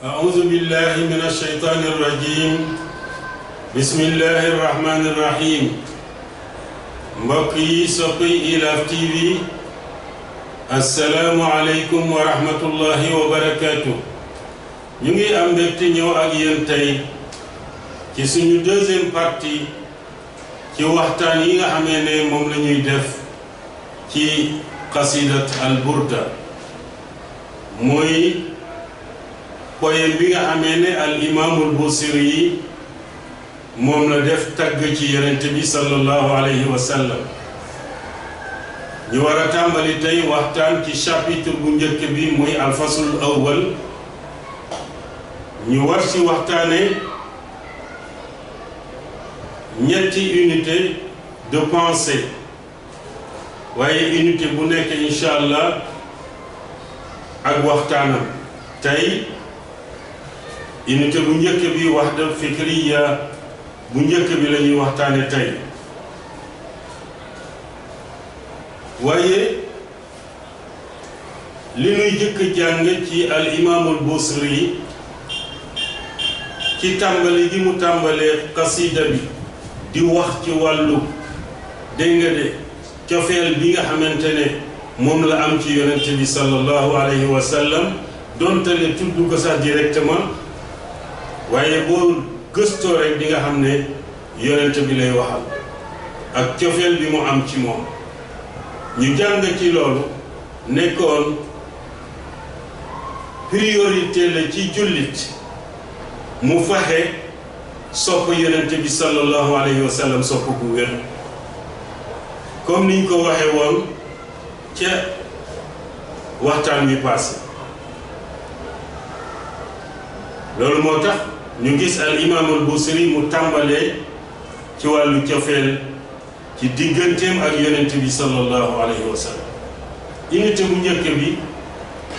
أعوذ بالله من الشيطان الرجيم بسم الله الرحمن الرحيم mbokk yi soppi Ilaf TV assalaamu aleykum wa rahmatullahi wa barakaatu. ñu ngi am mbégte ñëw ak yéen tey ci suñu deuxième partie ci waxtaan yi nga xamee ne moom la ñuy def ci qasidat al burda mooy poème bi nga xamee ne al imaamul busiri yi moom la def tagg ci yonent bi sallallahu alayhi wa sallam. ñu war a tàmbali tey waxtaan ci chapitre bu njëkk bi muy alfaslul awwal. ñu war ci waxtaane ñetti unité de pensée waaye unité bu nekk incha allah ak waxtaanam. tey unité bu njëkk bi wahda fikriya bu njëkk bi la ñuy waxtaane tey waaye li ñuy jëkk jàng ci al imaamul busiri ci tàmbali gi mu tàmbalee qasida bi di wax ci wàllu dégg nga de cofeel bi nga xamante ne moom la am ci yonent bi sallallahu alayhi wa sallam donte le tudd ko sax directement waaye boo gëstoo rek di nga xam ne yonent bi lay waxal ak cofeel bi mu am ci moom. ñu jàng ci loolu nekkoon priorité la ci jullit mu fexe sopp yonent bi sallallahu alayhi wa sallam sopp bu wér comme niñ ko waxe woon ca waxtaan wi passé. loolu moo tax ñu gis al imaamul busiri mu tàmbalee ci wàllu cofeel ci digganteem ak yonent bi sallallahu alayhi wa sallam. unité bu njëkk bi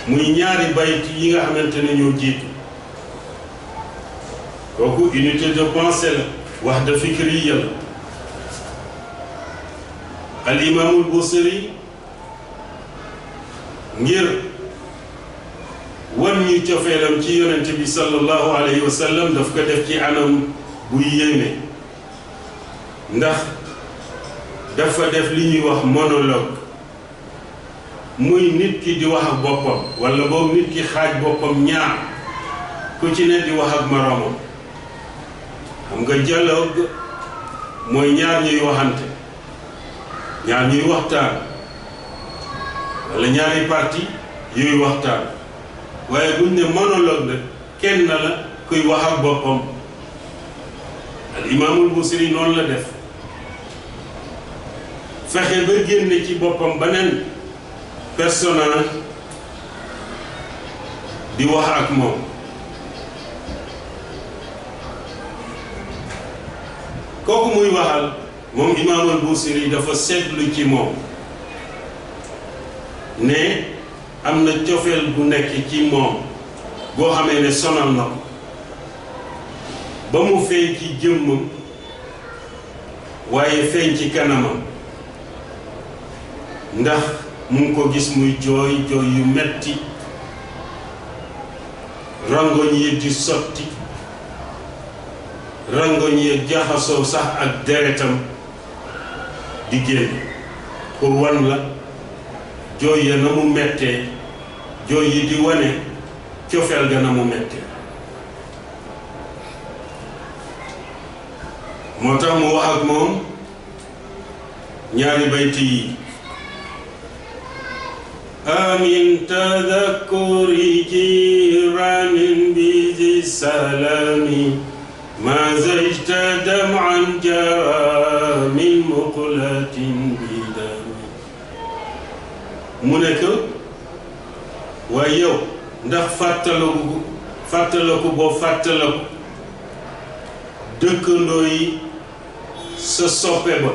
muy ñaari bayt yi nga xamante ne ñoo jiitu kooku unité de pensée la wahda fikriya la. al imaamul busiri ngir wan ñu cofeelam ci yonent bi sallallahu alayhi wa sallam daf ko def ci anam bu yéeme ndax dafa def li ñuy wax monologue muy nit ki di wax ak boppam wala boobu nit ki xaaj boppam ñaar ku ci ne di wax ak moroomam. xam nga dialogue mooy ñaar ñuy waxante ñaar ñuy waxtaan wala ñaari parti yuy waxtaan waaye buñ ne monologue la kenn la kuy wax ak boppam. al imaamul busiri noonu la def fexe ba génne ci boppam beneen personnage di wax ak moom. kooku muy waxal moom imaamul busiri dafa seetlu ci moom ne am na cofeel bu nekk ci moom boo xamee ne sonal na ko ba mu feeñ ci jëmmam waaye feeñ ci kanamam ndax mu ngi ko gis muy jooy jooy yu metti rangoñ yi di sotti rangoñ yi jaxasoo sax ak deretam di génn pour wan la jooy ya na mu mettee jooy yi di wane cofeel ga na mu mettee. moo tax mu wax ak moom ñaari bayti yi amin tadakkuri jiranin bizi salami ma zajta dam'an jara min muqlatin bidami. mu nekk waaye yow ndax fàttaliku boo fàttaliku dëkkandoo yi sa soppe ba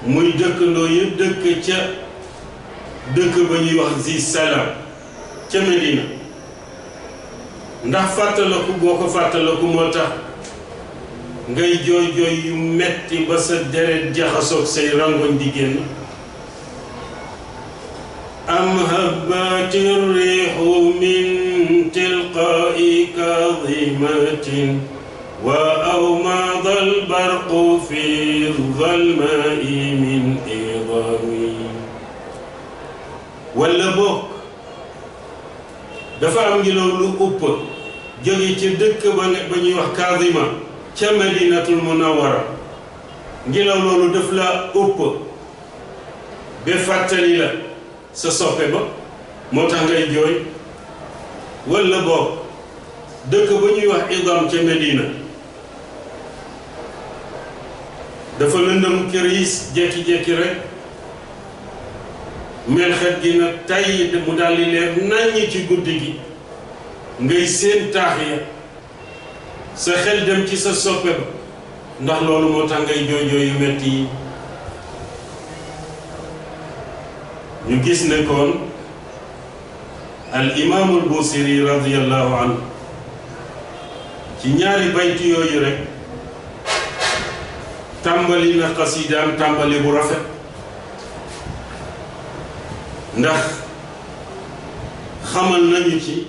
muy dëkkandoo yi dëkk ca dëkk ba ñuy wax zi salam ca Medina ndax fàttaliku boo ko fàttaliku moo tax ngay jooy jooy yu metti ba sa deret jaxasoog say rangoñ di génn. am habati riixu min tilqa خيمة وأومض البرق في الظلماء من إضام walla boog dafa am ngelaw lu upp jóge ci dëkk ba ñuy wax Kaazima ca Madinatul Munawwara ngelaw loolu daf la upp ba fàttali la sa soppe ba moo tax ngay jooy walla boog dëkk ba ñuy wax Idam ca Medina dafa lëndëm këriis jekki-jekki rek melxet gi nag tay mu daldi leer naññ ci guddi gi ngay seen taax ya sa xel dem ci sa soppe ba ndax loolu moo tax ngay jooy jooy yu metti yi ñu gis ne kon al imaamul Busiri radiyallahu anhu ci ñaari baytu yooyu rek tàmbali na xasidaam tàmbali bu rafet ndax xamal nañu ci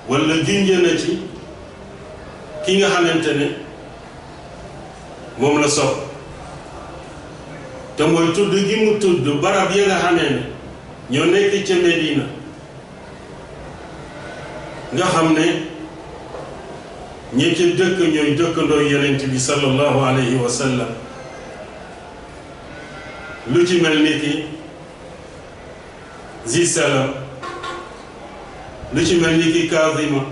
walla junj na ci ki nga xamante ne moom la sopp te mooy tudd gi mu tudd barab ya nga xamee ne ñoo nekk ca Medina nga xam ne ñi ci dëkk ñooy dëkkandoo Yonent bi sallallahu alayhi wa sallam lu ci mel ni ki Zi Salam lu ci mel ni ki Kaazima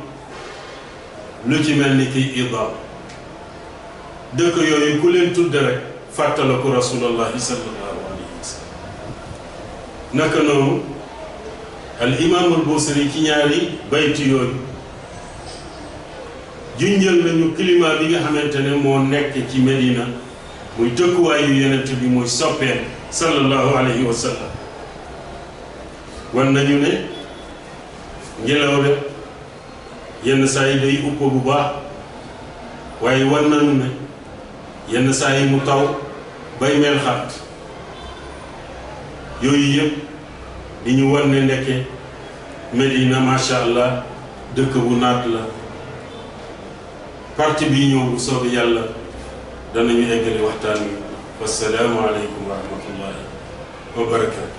lu ci mel ni ki Idam dëkk yooyu ku leen tudd rek fàttaliku rasulullahi sallallahu alayhi wa sallam naka noonu al imaamul Busiri ci ñaari bayti yooyu junjal nañu climat bi nga xamante ne moo nekk ci Medina muy dëkkuwaayu Yonent bi muy soppeem sallallahu alayhi wa sallam wan nañu ne ngelaw de yenn saa yi day upp bu baax waaye wan nañu ne yenn saa yi mu taw bay mel xat yooyu yëpp di ñu wan ne ndekke Medina macha allah dëkk bu naat la parti bii ñëw bu soobee yàlla danañu eggale waxtaan wi wassalaamu aleykum wa rahmatullahi wa barakaatu